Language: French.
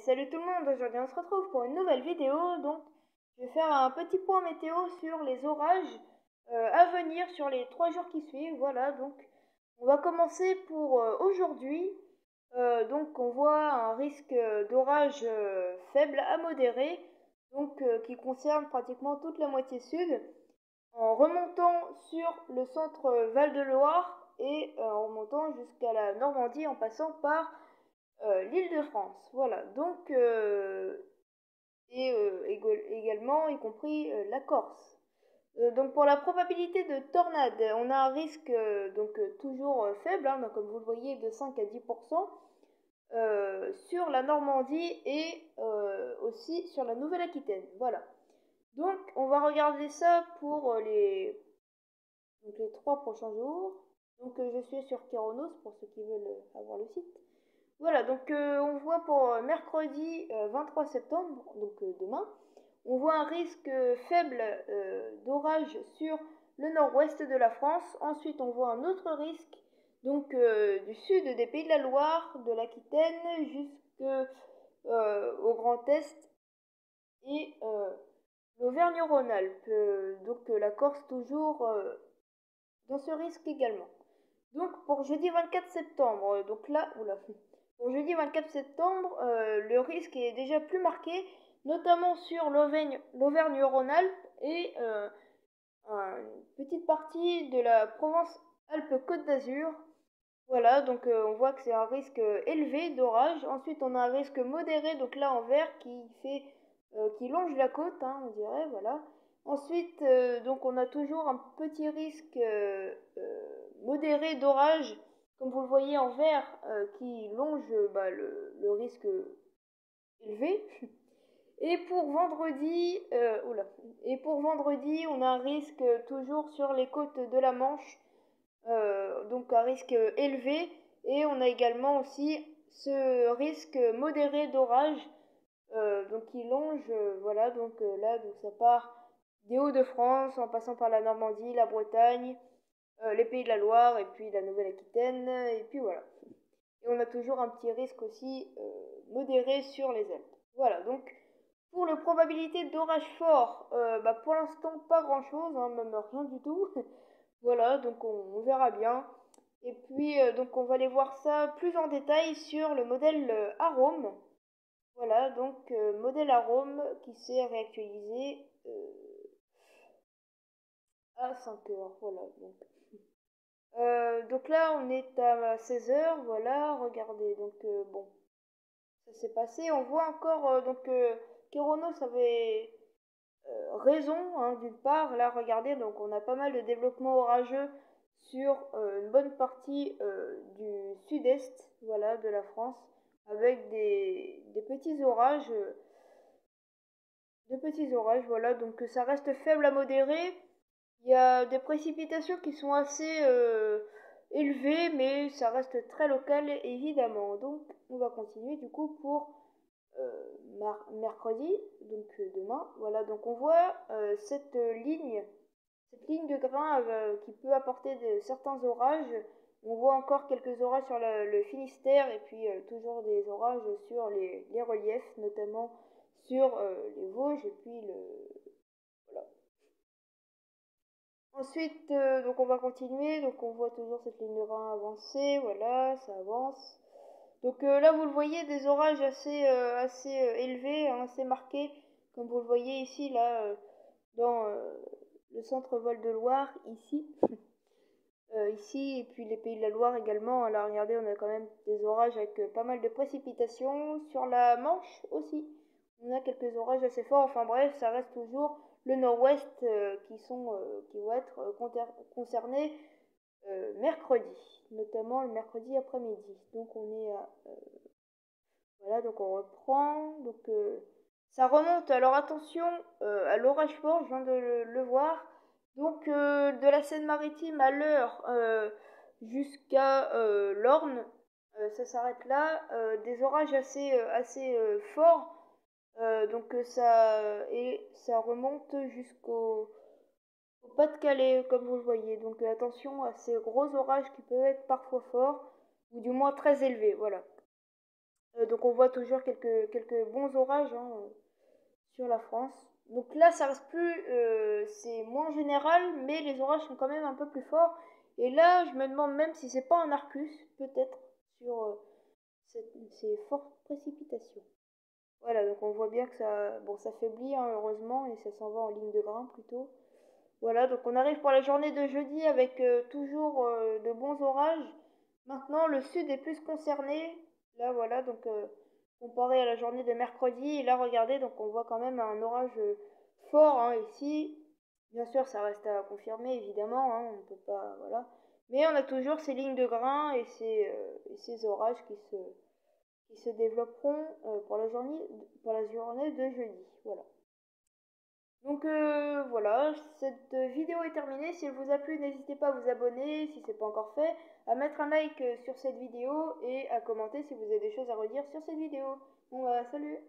salut tout le monde, aujourd'hui on se retrouve pour une nouvelle vidéo. Donc je vais faire un petit point météo sur les orages à venir sur les 3 jours qui suivent. Voilà, donc on va commencer pour aujourd'hui. Donc on voit un risque d'orage faible à modéré, donc qui concerne pratiquement toute la moitié sud, en remontant sur le centre Val-de-Loire et en remontant jusqu'à la Normandie en passant par l'Île-de-France. Voilà, donc également y compris la Corse. Donc pour la probabilité de tornade, on a un risque toujours faible, hein, donc comme vous le voyez, de 5 à 10% sur la Normandie et aussi sur la Nouvelle-Aquitaine. Voilà. Donc on va regarder ça pour les 3 prochains jours. Donc je suis sur Keronos pour ceux qui veulent avoir le site. Voilà, donc on voit pour mercredi 23 septembre, donc demain, on voit un risque faible d'orage sur le nord-ouest de la France. Ensuite, on voit un autre risque donc du sud des Pays de la Loire, de l'Aquitaine jusqu'au Grand Est et l'Auvergne-Rhône-Alpes. Donc la Corse toujours dans ce risque également. Donc pour jeudi 24 septembre, donc là, oula, pour jeudi 24 septembre, le risque est déjà plus marqué, notamment sur l'Auvergne-Rhône-Alpes et une petite partie de la Provence-Alpes-Côte d'Azur. Voilà, donc on voit que c'est un risque élevé d'orage. Ensuite, on a un risque modéré, donc là en vert, qui longe la côte, hein, on dirait, voilà. Ensuite, donc on a toujours un petit risque modéré d'orage, comme vous le voyez en vert, qui longe le risque élevé. Et pour vendredi, on a un risque toujours sur les côtes de la Manche, donc un risque élevé. Et on a également aussi ce risque modéré d'orage, donc qui longe, voilà, donc là, donc ça part des Hauts-de-France en passant par la Normandie, la Bretagne, les Pays de la Loire et puis la Nouvelle-Aquitaine, et puis voilà. Et on a toujours un petit risque aussi modéré sur les Alpes. Voilà, donc pour la probabilité d'orage fort, pour l'instant pas grand chose, hein, même rien du tout. Voilà, donc on verra bien. Et puis donc on va aller voir ça plus en détail sur le modèle Arome. Voilà, donc modèle Arome qui s'est réactualisé à 5 heures. Voilà, donc là on est à 16 heures. Voilà, regardez, donc bon, ça s'est passé. On voit encore Keronos avait raison, hein, d'une part. Là, regardez, donc on a pas mal de développement orageux sur une bonne partie du sud-est, voilà, de la France, avec des petits orages, voilà. Donc ça reste faible à modéré. Il y a des précipitations qui sont assez élevées, mais ça reste très local évidemment. Donc on va continuer du coup pour mercredi, donc demain. Voilà, donc on voit cette ligne de grain qui peut apporter certains orages. On voit encore quelques orages sur le Finistère et puis toujours des orages sur les reliefs, notamment sur les Vosges et puis voilà. Ensuite, donc on va continuer. Donc on voit toujours cette ligne de grain avancer. Voilà, ça avance. Donc là, vous le voyez, des orages assez élevés, hein, assez marqués, comme vous le voyez ici, là, dans le centre Val-de-Loire, ici. Ici, et puis les Pays de la Loire également. Là, regardez, on a quand même des orages avec pas mal de précipitations. Sur la Manche aussi, on a quelques orages assez forts. Enfin bref, ça reste toujours le nord-ouest qui vont être concernés mercredi, notamment le mercredi après-midi. Donc on est à voilà, donc on reprend. Donc ça remonte. Alors attention à l'orage fort, je viens de le voir. Donc de la Seine-Maritime à l'Eure jusqu'à l'Orne, ça s'arrête là. Des orages assez forts. Donc ça remonte au Pas-de-Calais, comme vous le voyez. Donc attention à ces gros orages qui peuvent être parfois forts, ou du moins très élevés. Voilà. Donc on voit toujours quelques bons orages hein, sur la France. Donc là, ça reste plus, c'est moins général, mais les orages sont quand même un peu plus forts. Et là, je me demande même si c'est pas un Arcus, peut-être, sur ces fortes précipitations. Voilà, donc on voit bien que ça, bon, ça faiblit hein, heureusement et ça s'en va en ligne de grain plutôt. Voilà, donc on arrive pour la journée de jeudi avec toujours de bons orages. Maintenant, le sud est plus concerné. Là, voilà, donc comparé à la journée de mercredi. Et là, regardez, donc on voit quand même un orage fort hein, ici. Bien sûr, ça reste à confirmer, évidemment. Hein, on peut pas, voilà. Mais on a toujours ces lignes de grain et ces orages qui se développeront pour la journée de jeudi. Voilà. Donc voilà, cette vidéo est terminée. Si elle vous a plu, n'hésitez pas à vous abonner si ce n'est pas encore fait, à mettre un like sur cette vidéo et à commenter si vous avez des choses à redire sur cette vidéo. Bon bah salut!